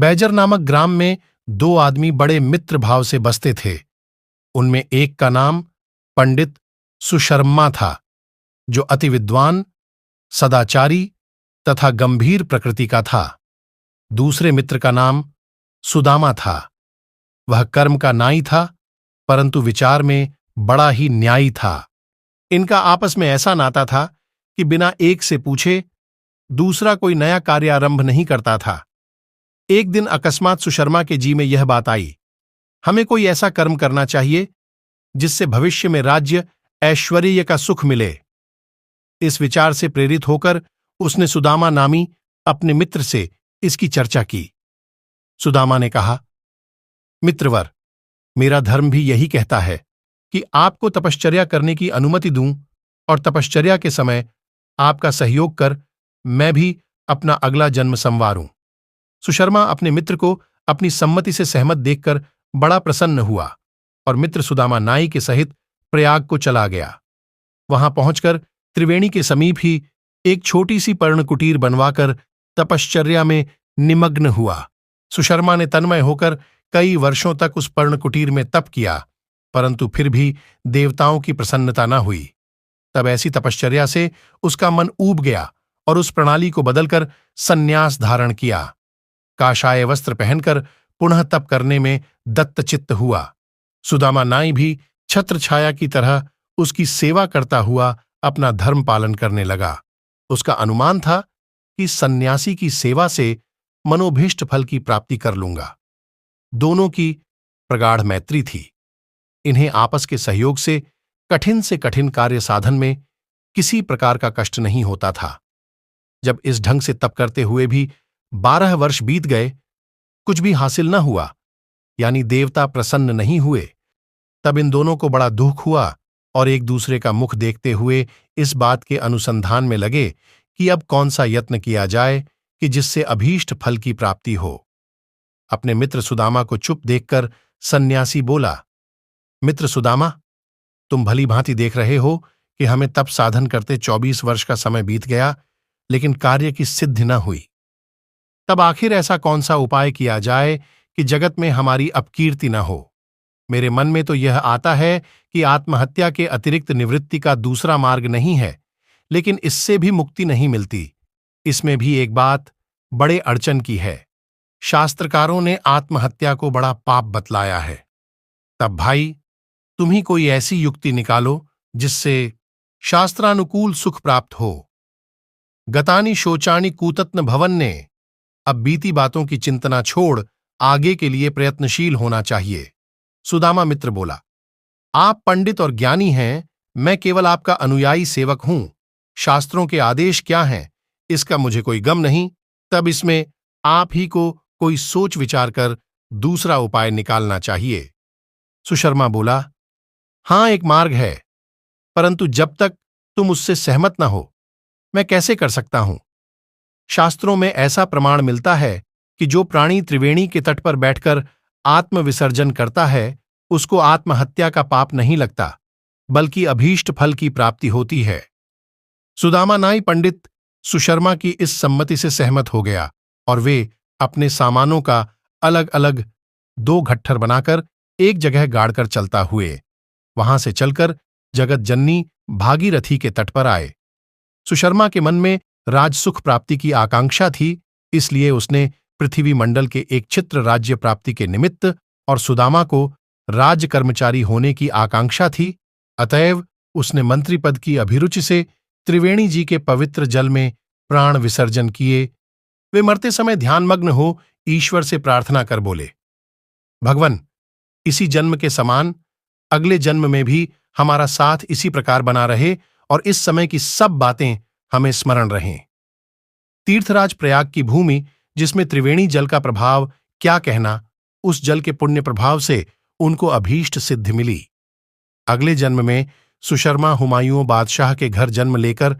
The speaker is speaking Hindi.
बैजर नामक ग्राम में दो आदमी बड़े मित्र भाव से बसते थे। उनमें एक का नाम पंडित सुशर्मा था, जो अति विद्वान, सदाचारी तथा गंभीर प्रकृति का था। दूसरे मित्र का नाम सुदामा था। वह कर्म का नाई था, परंतु विचार में बड़ा ही न्यायी था। इनका आपस में ऐसा नाता था कि बिना एक से पूछे दूसरा कोई नया कार्य आरंभ नहीं करता था। एक दिन अकस्मात सुशर्मा के जी में यह बात आई, हमें कोई ऐसा कर्म करना चाहिए जिससे भविष्य में राज्य ऐश्वर्य का सुख मिले। इस विचार से प्रेरित होकर उसने सुदामा नामी अपने मित्र से इसकी चर्चा की। सुदामा ने कहा, मित्रवर, मेरा धर्म भी यही कहता है कि आपको तपश्चर्या करने की अनुमति दूं और तपश्चर्या के समय आपका सहयोग कर मैं भी अपना अगला जन्म संवारूं। सुशर्मा अपने मित्र को अपनी सम्मति से सहमत देखकर बड़ा प्रसन्न हुआ और मित्र सुदामा नाई के सहित प्रयाग को चला गया। वहां पहुंचकर त्रिवेणी के समीप ही एक छोटी सी पर्णकुटीर बनवाकर तपश्चर्या में निमग्न हुआ। सुशर्मा ने तन्मय होकर कई वर्षों तक उस पर्णकुटीर में तप किया, परंतु फिर भी देवताओं की प्रसन्नता न हुई। तब ऐसी तपश्चर्या से उसका मन ऊब गया और उस प्रणाली को बदलकर संन्यास धारण किया। काषाय वस्त्र पहनकर पुनः तप करने में दत्तचित्त हुआ। सुदामा नाई भी छत्र छाया की तरह उसकी सेवा करता हुआ अपना धर्म पालन करने लगा। उसका अनुमान था कि सन्यासी की सेवा से मनोभीष्ट फल की प्राप्ति कर लूंगा। दोनों की प्रगाढ़ मैत्री थी। इन्हें आपस के सहयोग से कठिन कार्य साधन में किसी प्रकार का कष्ट नहीं होता था। जब इस ढंग से तप करते हुए भी 12 वर्ष बीत गए, कुछ भी हासिल न हुआ, यानी देवता प्रसन्न नहीं हुए, तब इन दोनों को बड़ा दुख हुआ और एक दूसरे का मुख देखते हुए इस बात के अनुसंधान में लगे कि अब कौन सा यत्न किया जाए कि जिससे अभीष्ट फल की प्राप्ति हो। अपने मित्र सुदामा को चुप देखकर सन्यासी बोला, मित्र सुदामा, तुम भली भांति देख रहे हो कि हमें तप साधन करते 24 वर्ष का समय बीत गया, लेकिन कार्य की सिद्धि न हुई। तब आखिर ऐसा कौन सा उपाय किया जाए कि जगत में हमारी अपकीर्ति न हो। मेरे मन में तो यह आता है कि आत्महत्या के अतिरिक्त निवृत्ति का दूसरा मार्ग नहीं है, लेकिन इससे भी मुक्ति नहीं मिलती। इसमें भी एक बात बड़े अड़चन की है। शास्त्रकारों ने आत्महत्या को बड़ा पाप बतलाया है। तब भाई, तुम ही कोई ऐसी युक्ति निकालो जिससे शास्त्रानुकूल सुख प्राप्त हो। गतानि शोचानि कूतत्न भवन्ने। अब बीती बातों की चिंतना छोड़ आगे के लिए प्रयत्नशील होना चाहिए। सुदामा मित्र बोला, आप पंडित और ज्ञानी हैं, मैं केवल आपका अनुयायी सेवक हूं। शास्त्रों के आदेश क्या हैं, इसका मुझे कोई गम नहीं। तब इसमें आप ही को कोई सोच विचार कर दूसरा उपाय निकालना चाहिए। सुशर्मा बोला, हां, एक मार्ग है, परंतु जब तक तुम उससे सहमत न हो, मैं कैसे कर सकता हूं। शास्त्रों में ऐसा प्रमाण मिलता है कि जो प्राणी त्रिवेणी के तट पर बैठकर आत्मविसर्जन करता है, उसको आत्महत्या का पाप नहीं लगता, बल्कि अभीष्ट फल की प्राप्ति होती है। सुदामा नाई पंडित सुशर्मा की इस सम्मति से सहमत हो गया और वे अपने सामानों का अलग अलग 2 गट्ठर बनाकर एक जगह गाड़कर चलता हुए वहां से चलकर जगत जननी भागीरथी के तट पर आए। सुशर्मा के मन में राजसुख प्राप्ति की आकांक्षा थी, इसलिए उसने पृथ्वी मंडल के एक छित्र राज्य प्राप्ति के निमित्त और सुदामा को राज कर्मचारी होने की आकांक्षा थी। अतएव उसने मंत्री पद की अभिरुचि से त्रिवेणी जी के पवित्र जल में प्राण विसर्जन किए। वे मरते समय ध्यानमग्न हो ईश्वर से प्रार्थना कर बोले, भगवन, इसी जन्म के समान अगले जन्म में भी हमारा साथ इसी प्रकार बना रहे और इस समय की सब बातें हमें स्मरण रहें। तीर्थराज प्रयाग की भूमि, जिसमें त्रिवेणी जल का प्रभाव क्या कहना, उस जल के पुण्य प्रभाव से उनको अभीष्ट सिद्धि मिली। अगले जन्म में सुशर्मा हुमायूं बादशाह के घर जन्म लेकर